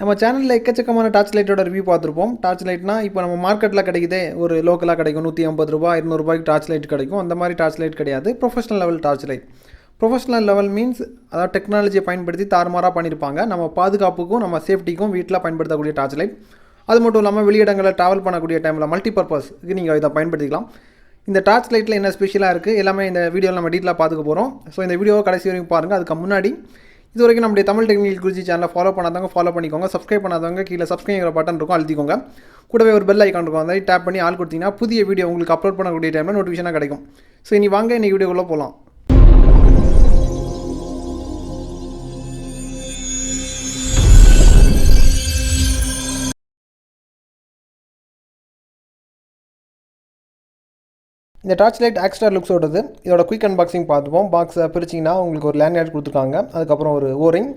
நம்ம சேனலில் எக்கச்சக்கமான டார்ச் லைட்டோட ரிவ்யூ பார்த்துருப்போம். டார்ச் லைட்னா இப்போ நம்ம மார்க்கெட்டில் கிடைக்குதே, ஒரு லோக்கலாக கிடைக்கும், 150 ரூபா 200 ரூபாய்க்கு டார்ச் லைட் கிடைக்கும். அந்த மாதிரி டார்ச் லைட் கிடையாது. Professional level torch light. Professional level means அதாவது டெக்னாலஜியை பயன்படுத்தி தாறுமாறாக பண்ணியிருப்பாங்க. நம்ம பாதுகாப்புக்கும் நம்ம சேஃப்டிக்கும் வீட்டில் பயன்படுத்தக்கூடிய டார்ச் லைட். அது மட்டும் இல்லாமல் வெளியிடங்களில் ட்ராவல் பண்ணக்கூடிய டைமில் மல்டிபர்பஸ்க்கு நீங்கள் இதை பயன்படுத்திக்கலாம். இந்த டார்ச் லைட்டில் என்ன ஸ்பெஷலாக இருக்குது எல்லாமே இந்த வீடியோவில் நம்ம டீட்டெயிலாக பார்த்துக்க போகிறோம். ஸோ இந்த வீடியோவை கடைசி வரைக்கும் பாருங்கள். அதுக்கு முன்னாடி இது வரைக்கும் நம்முடைய தமிழ் டெக்னிக்கல் குருஜி சேனலை ஃபாலோ பண்ணாதவங்க ஃபாலோ பண்ணிக்கோங்க. சப்ஸ்கிரைப் பண்ணாதவங்க கீழே சப்ஸ்கிரைப் பட்டன் இருக்கும், அழுத்திக்கோங்க. கூடவே ஒரு பெல் ஐக்கான் இருக்கும், அதை டேப் பண்ணி ஆள் கொடுத்தீங்கன்னா புதிய வீடியோ உங்களுக்கு அப்லோட் பண்ணக்கூடிய டைமில் நோட்டிஃபிகேஷனாக கிடைக்கும். ஸோ இனி வாங்க இன்னைக்கு வீடியோக்குள்ளே போகலாம். இந்த டார்ச் லைட் Astroluxோடது. இதோட குயிக் அன்பாக்சிங் பார்த்துப்போம். பாக்ஸை பிரிச்சிங்கன்னா உங்களுக்கு ஒரு லேண்ட்லைட் கொடுத்துருக்காங்க, அதுக்கப்புறம் ஒரு ஓரிங்,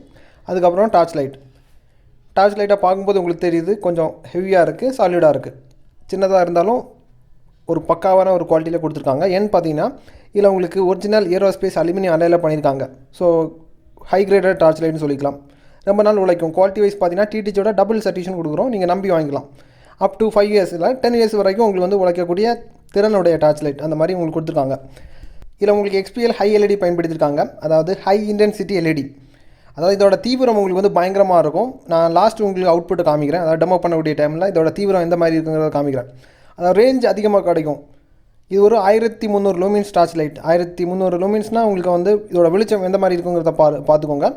அதுக்கப்புறம் டார்ச் லைட்டை பார்க்கும்போது உங்களுக்கு தெரியுது கொஞ்சம் ஹெவியாக இருக்குது, சாலிடாக இருக்குது. சின்னதாக இருந்தாலும் ஒரு பக்காவான ஒரு குவாலிட்டியில் கொடுத்துருக்காங்க. ஏன்னு பார்த்தீங்கன்னா இதில் உங்களுக்கு ஒரிஜினல் ஏரோஸ்பேஸ் அலுமினியம் அலையில் பண்ணியிருக்காங்க. ஸோ ஹை கிரேடட் டார்ச் லைட்னு சொல்லிக்கலாம். ரொம்ப நாள் உழைக்கும். குவாலிட்டி வைஸ் பார்த்தீங்கன்னா டிடிச்சோட டபுள் சர்டிஃபிகேஷன் கொடுக்குறோம், நீங்கள் நம்பி வாங்கிக்கலாம். அப் டு 5 இயர்ஸ் இல்லை 10 இயர்ஸ் வரைக்கும் உங்களுக்கு வந்து உழைக்கக்கூடிய திறனுடைய டார்ச் லைட் அந்த மாதிரி உங்களுக்கு கொடுத்துருக்காங்க. இதில் உங்களுக்கு XPL ஹை எல்இடி பயன்படுத்தியிருக்காங்க, அதாவது ஹை இன்டென்சிட்டி எல்இடி. அதாவது இதோட தீவிரம் உங்களுக்கு வந்து பயங்கரமாக இருக்கும். நான் லாஸ்ட் உங்களுக்கு அவுட்புட்டை காமிக்கிறேன், அதாவது டெமோ பண்ணக்கூடிய டைமில் இதோட தீவிரம் எந்த மாதிரி இருக்குங்கிறத காமிக்கிறேன். அதாவது ரேஞ்ச் அதிகமாக கிடைக்கும். இது ஒரு 1300 லூமின்ஸ் டார்ச் லைட். 1300 லூமின்ஸ்னால் உங்களுக்கு வந்து இதோட வெளிச்சம் எந்த மாதிரி இருக்குங்கிறத பார்த்துக்கோங்க.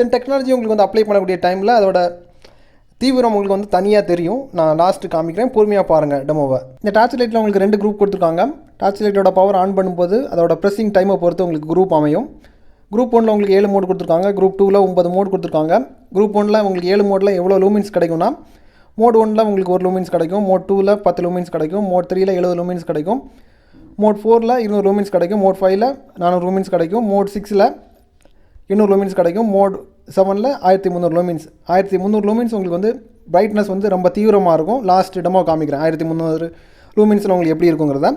தென் டெக்னாலஜி உங்களுக்கு வந்து அப்ளை பண்ணக்கூடிய டைமில் அதோட தீவிரம் உங்களுக்கு வந்து தனியாக தெரியும். நான் லாஸ்ட்டு காமிக்கிறேன், பொறுமையாக பாருங்கள் டெமோவை. இந்த டார்ச் லைட்டில் உங்களுக்கு 2 குரூப் கொடுத்துருக்காங்க. டார்ச் லைட்டோட பவர் ஆன் பண்ணும்போது அதோட ப்ரெஸ்ஸிங் டைமை பொறுத்து உங்களுக்கு குரூப் அமையும். குரூப் 1 உங்களுக்கு 7 மோட் கொடுத்துருக்காங்க, குரூப் 2 9 மோட் கொடுத்துருக்காங்க. குரூப் 1 உங்களுக்கு 7 மோடில் எவ்வளோ லூமின்ஸ் கிடைக்கும்னா, மோட் 1 உங்களுக்கு 1 லூமின்ஸ் கிடைக்கும், மோட் 2 10 லூமின்ஸ் கிடைக்கும், மோட் 3 70 லூமின்ஸ் கிடைக்கும், மோட் 4 200 லூமின்ஸ் கிடைக்கும், மோட் 5 400 லூமின்ஸ் கிடைக்கும், மோட் 6 200 லூமின்ஸ் கிடைக்கும், மோட் 7 1300 லூமின்ஸ். 1300 லூமின்ஸ் உங்களுக்கு வந்து பிரைட்னஸ் வந்து ரொம்ப தீவிரமாக இருக்கும். லாஸ்ட் டெமோ காமிக்கிறேன் 1300 லூமின்ஸில் உங்களுக்கு எப்படி இருக்குங்கிறத.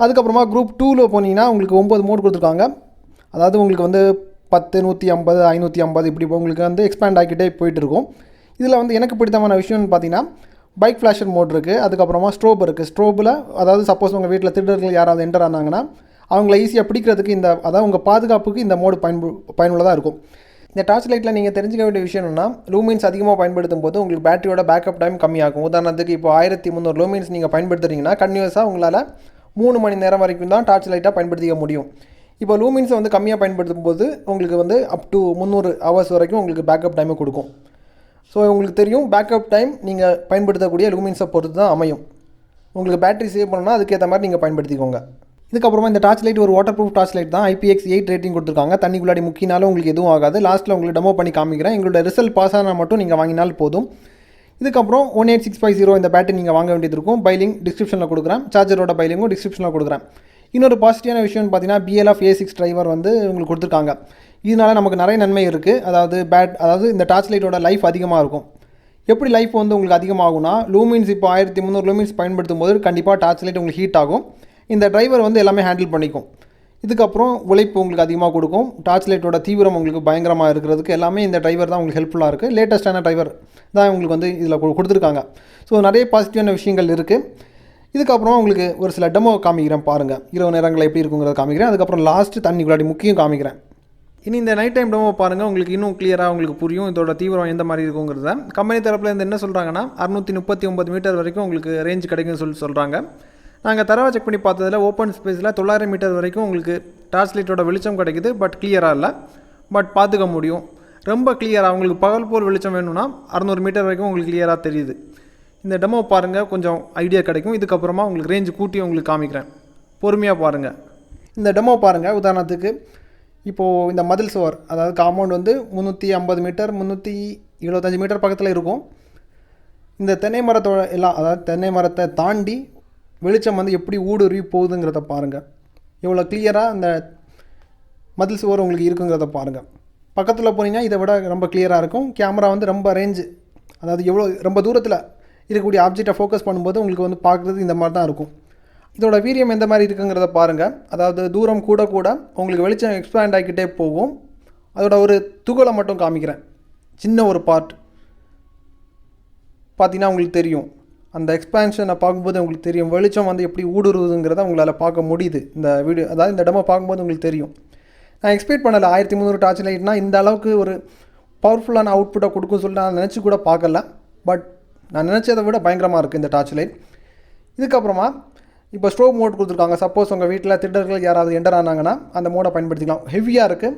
அதுக்கப்புறமா குரூப் 2 போனீங்கன்னா உங்களுக்கு 9 மோட் கொடுத்துருக்காங்க. அதாவது உங்களுக்கு வந்து 10 150 550 இப்படி உங்களுக்கு வந்து எக்ஸ்பேண்ட் ஆகிக்கிட்டே போயிட்டு இருக்கும். இதில் வந்து எனக்கு பிடித்தமான விஷயம்னு பார்த்தீங்கன்னா பைக் ஃப்ளாஷர் மோட் இருக்குது, அதுக்கப்புறமா ஸ்ட்ரோப் இருக்குது. ஸ்ட்ரோபில் அதாவது சப்போஸ் உங்கள் வீட்டில் திருடர்கள் யாராவது என்டர் ஆனாங்கன்னா அவங்கள ஈஸியாக பிடிக்கிறதுக்கு அதாவது உங்கள் பாதுகாப்புக்கு இந்த மோடு பயனுள்ளதாக இருக்கும். இந்த டார்ச் லைட்டில் நீங்கள் தெரிஞ்சுக்க வேண்டிய விஷயம் என்னென்னா, லூமின்ஸ் அதிகமாக பயன்படுத்தும் போது உங்களுக்கு பேட்டரியோட பேக்கப் டைம் கம்மியாகும். உதாரணத்துக்கு இப்போ 1300 லூமின்ஸ் நீங்கள் பயன்படுத்துகிறீங்கன்னா கன்டினியூஸாக உங்களால் 3 மணி நேரம் வரைக்கும் தான் டார்ச் லைட்டாக பயன்படுத்திக்க முடியும். இப்போ லூமின்ஸை வந்து கம்மியாக பயன்படுத்தும் போது உங்களுக்கு வந்து அப் டு 300 ஹவர்ஸ் வரைக்கும் உங்களுக்கு பேக்கப் டைமை கொடுக்கும். ஸோ உங்களுக்கு தெரியும் பேக்கப் டைம் நீங்கள் பயன்படுத்தக்கூடிய லூமின்ஸை பொறுத்து தான் அமையும். உங்களுக்கு பேட்டரி சேவ் பண்ணணும்னா அதுக்கேற்ற மாதிரி நீங்கள் பயன்படுத்திக்கோங்க. இதுக்கப்புறமா இந்த டார்ச் லைட் ஒரு வாட்டர் ப்ரூஃப் டார்ச் லைட் தான். IPX8 ரேட்டிங் கொடுத்துருக்காங்க. தண்ணிக்குள்ளாடி முக்கினாலும் உங்களுக்கு எதுவும் ஆகாது. லாஸ்ட்டில் உங்களுக்கு டெமோ பண்ணி காமிக்கிறேன். எங்களோட ரிசல்ட் பாஸ் ஆனால் மட்டும் நீங்கள் வாங்கினால் போதும். இதுக்கப்புறம் 18650 இந்த பேட்டரி நீங்கள் வாங்க வேண்டியது இருக்கும். பைலிங் டிஸ்கிரிப்ஷனில் கொடுக்குறேன், சார்ஜரோட பைலிங்கும் டிஸ்கிரிப்ஷனில் கொடுக்குறேன். இன்னொரு பாசிட்டிவான விஷயம்னு பார்த்தீங்கன்னா BLF-A6 டிரைவர் வந்து உங்களுக்கு கொடுத்துருக்காங்க. இதனால் நமக்கு நிறைய நன்மை இருக்குது. அதாவது இந்த டார்ச் லைட்டோட லைஃப் அதிகமாக இருக்கும். எப்படி லைஃப் வந்து உங்களுக்கு அதிகமாகும்னா, லூமின்ஸ் இப்போ 1300 லூமின்ஸ் பயன்படுத்தும் போது கண்டிப்பாக டார்ச் லைட் உங்களுக்கு ஹீட் ஆகும். இந்த டிரைவர் வந்து எல்லாமே ஹேண்டில் பண்ணிக்கும். இதுக்கப்புறம் உழைப்பு உங்களுக்கு அதிகமாக கொடுக்கும். டார்ச் லைட்டோட தீவிரம் உங்களுக்கு பயங்கரமாக இருக்கிறதுக்கு எல்லாமே இந்த டிரைவர் தான் உங்களுக்கு ஹெல்ப்ஃபுல்லாக இருக்குது. லேட்டஸ்ட்டான டிரைவர் தான் உங்களுக்கு வந்து இதில் கொடுத்துருக்காங்க. ஸோ நிறைய பாசிட்டிவான விஷயங்கள் இருக்குது. இதுக்கப்புறம் உங்களுக்கு ஒரு சில டெமோ காமிக்கிறேன் பாருங்கள். இரவு நேரங்களில் எப்படி இருக்குங்கிறத காமிக்கிறேன். அதுக்கப்புறம் லாஸ்ட்டு தண்ணிக்குள்ளாடி முக்கியம் காமிக்கிறேன். இனி இந்த நைட் டைம் டெமோ பாருங்கள், உங்களுக்கு இன்னும் கிளியராக உங்களுக்கு புரியும் இதோட தீவிரம் எந்த மாதிரி இருக்குங்கிறத. கம்பெனி தரப்பில் இருந்து என்ன சொல்கிறாங்கன்னா 639 மீட்டர் வரைக்கும் உங்களுக்கு ரேஞ்ச் கிடைக்குன்னு சொல்கிறாங்க. நாங்கள் தரவை செக் பண்ணி பார்த்ததில் ஓப்பன் ஸ்பேஸில் 900 மீட்டர் வரைக்கும் உங்களுக்கு டார்ச் லைட்டோட வெளிச்சம் கிடைக்குது. பட் கிளியராக இல்லை, பட் பார்த்துக்க முடியும். ரொம்ப கிளியராக உங்களுக்கு பகல் போல் வெளிச்சம் வேணும்னா 600 மீட்டர் வரைக்கும் உங்களுக்கு கிளியராக தெரியுது. இந்த டெமோ பாருங்கள், கொஞ்சம் ஐடியா கிடைக்கும். இதுக்கப்புறமா உங்களுக்கு ரேஞ்சு கூட்டி உங்களுக்கு காமிக்கிறேன், பொறுமையாக பாருங்கள். இந்த டெமோ பாருங்கள். உதாரணத்துக்கு இப்போது இந்த மதில் சுவர், அதாவது காம்பவுண்ட் வந்து 350 மீட்டர் 375 மீட்டர் பக்கத்தில் இருக்கும். இந்த தென்னை மரத்தோட அதாவது தென்னை மரத்தை தாண்டி வெளிச்சம் வந்து எப்படி ஊடுருவி போகுதுங்கிறத பாருங்கள். எவ்வளோ கிளியராக அந்த மதில் சுவர் உங்களுக்கு இருக்குங்கிறத பாருங்கள். பக்கத்தில் போனீங்கன்னா இதை விட ரொம்ப கிளியராக இருக்கும். கேமரா வந்து ரொம்ப ரேஞ்சு, அதாவது எவ்வளோ ரொம்ப தூரத்தில் இருக்கக்கூடிய ஆப்ஜெக்டை ஃபோக்கஸ் பண்ணும்போது உங்களுக்கு வந்து பார்க்குறது இந்த மாதிரி தான் இருக்கும். இதோட வீரியம் எந்த மாதிரி இருக்குங்கிறத பாருங்கள். அதாவது தூரம் கூட உங்களுக்கு வெளிச்சம் எக்ஸ்பேண்ட் ஆகிக்கிட்டே போகும். அதோட ஒரு துகளை மட்டும் காமிக்கிறேன், சின்ன ஒரு பார்ட். பார்த்தீங்கன்னா உங்களுக்கு தெரியும். அந்த எக்ஸ்பேன்ஷனை பார்க்கும்போது உங்களுக்கு தெரியும். வெளிச்சம் வந்து எப்படி ஊடுருவுதுங்கிறத உங்களால் பார்க்க முடியுது. இந்த வீடியோ அதாவது இந்த டெமோ பார்க்கும்போது உங்களுக்கு தெரியும். நான் எக்ஸ்பெக்ட் பண்ணலை 1300 டார்ச் லைட்னால் இந்த அளவுக்கு ஒரு பவர்ஃபுல்லான அவுட்புட்டை கொடுக்கும் சொல்லிட்டு நான் நினச்சி கூட பார்க்கல. பட் நான் நினச்சதை விட பயங்கரமாக இருக்குது இந்த டார்ச் லைட். இதுக்கப்புறமா இப்போ ஸ்ட்ரோப் மோட் கொடுத்துருக்காங்க. சப்போஸ் உங்கள் வீட்டில் திருடர்கள் யாராவது என்டர் ஆனாங்கன்னா அந்த மோடை பயன்படுத்திக்கலாம். ஹெவியாக இருக்குது.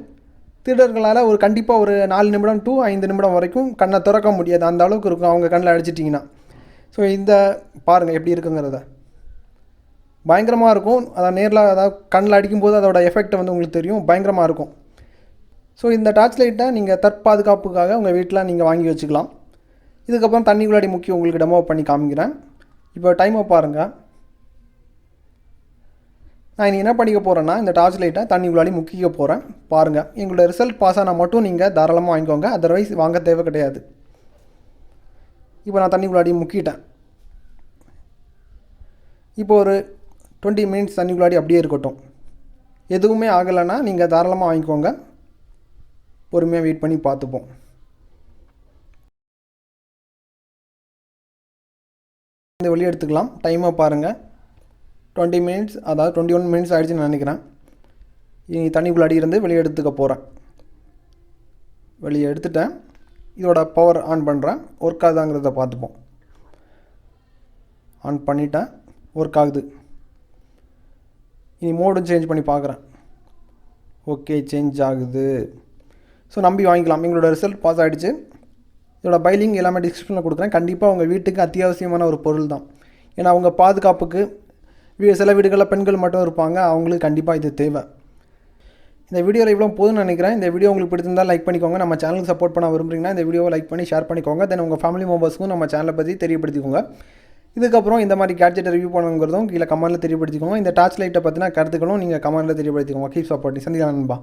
திருடர்களால் ஒரு கண்டிப்பாக ஒரு 4 நிமிடம் டு 5 நிமிடம் வரைக்கும் கண்ணை திறக்க முடியாது. அந்த அளவுக்கு இருக்கும் அவங்க கண்ணில் அடிச்சிட்டிங்கன்னா. ஸோ இந்த பாருங்கள் எப்படி இருக்குங்கிறத. பயங்கரமாக இருக்கும். அதை நேரில் அதாவது கண்ணில் அடிக்கும்போது அதோட எஃபெக்ட் வந்து உங்களுக்கு தெரியும். பயங்கரமாக இருக்கும். ஸோ இந்த டார்ச் லைட்டை நீங்கள் தற்பாதுகாப்புக்காக உங்கள் வீட்டில் நீங்கள் வாங்கி வச்சுக்கலாம். இதுக்கப்புறம் தண்ணி உள்ளாடி முக்கியம் உங்களுக்கு டெமோ பண்ணி காமிக்கிறேன். இப்போ டைமை பாருங்கள். நான் இனி என்ன பண்ணிக்க போகிறேன்னா இந்த டார்ச் லைட்டை தண்ணி உள்ளாடி முக்கிக்க போகிறேன். பாருங்கள், எங்களோட ரிசல்ட் பாஸ் ஆனால் மட்டும் நீங்கள் தாராளமாக வாங்கிக்கோங்க. அதர்வைஸ் வாங்க தேவை கிடையாது. இப்போ நான் தண்ணி உள்ளாடி முக்கிட்டேன். இப்போ ஒரு 20 மினிட்ஸ் தண்ணி உள்ளாடி அப்படியே இருக்கட்டும். எதுவுமே ஆகலைன்னா நீங்கள் தாராளமாக வாங்கிக்கோங்க. பொறுமையாக வெயிட் பண்ணி பார்த்துப்போம். இந்த வெளியே எடுத்துக்கலாம். டைமை பாருங்கள். 20 மினிட்ஸ் அதாவது 21 மினிட்ஸ் ஆகிடுச்சுன்னு நினைக்கிறேன். இனி தண்ணிக்குள்ளே இருந்து வெளியே எடுத்துக்க போகிறேன். வெளியே எடுத்துட்டேன். இதோட பவர் ஆன் பண்ணுறேன். ஒர்க் ஆகுதாங்கிறத பார்த்துப்போம். ஆன் பண்ணிட்டேன். ஒர்க் ஆகுது. இனி மோடும் சேஞ்ச் பண்ணி பார்க்குறேன். ஓகே, சேஞ்ச் ஆகுது. ஸோ நம்பி வாங்கிக்கலாம். எங்களோட ரிசல்ட் பாஸ் ஆகிடுச்சு. இதோட பைலிங் எல்லாமே டிஸ்கிரிப்ஷனில் கொடுக்குறேன். கண்டிப்பாக உங்கள் வீட்டுக்கு அத்தியாவசியமான ஒரு பொருள் தான். ஏன்னா அவங்க பாதுகாப்புக்கு சில வீடுகளில் பெண்கள் மட்டும் இருப்பாங்க. அவங்களுக்கு கண்டிப்பாக இது தேவை. இந்த வீடியோவில் இவ்வளோ போதும்னு நினைக்கிறேன். இந்த வீடியோ உங்களுக்கு பிடிச்சிருந்தால் லைக் பண்ணிக்கோங்க. நம்ம சேனலுக்கு சப்போர்ட் பண்ண விரும்புறீங்கன்னா இந்த வீடியோவை லைக் பண்ணி ஷேர் பண்ணிக்கோங்க. தென் உங்கள் ஃபேமிலி மெம்பர்ஸ்க்கும் நம்ம சேனலை பற்றி தெரியப்படுத்திக்கோங்க. இதுக்கப்புறம் இந்த மாதிரி கேட்ஜெட்டை ரிவ்யூ பண்ணுங்கிறதும் கீழே கமெண்ட்டில் தெரியப்படுத்திக்கோங்க. இந்த டார்ச் லைட்டை பற்றின கருத்துக்களும் நீங்கள் கமெண்ட்டில் தெரியப்படுத்திக்கோங்க. Keep supporting. சந்திக்கலாம் நண்பா.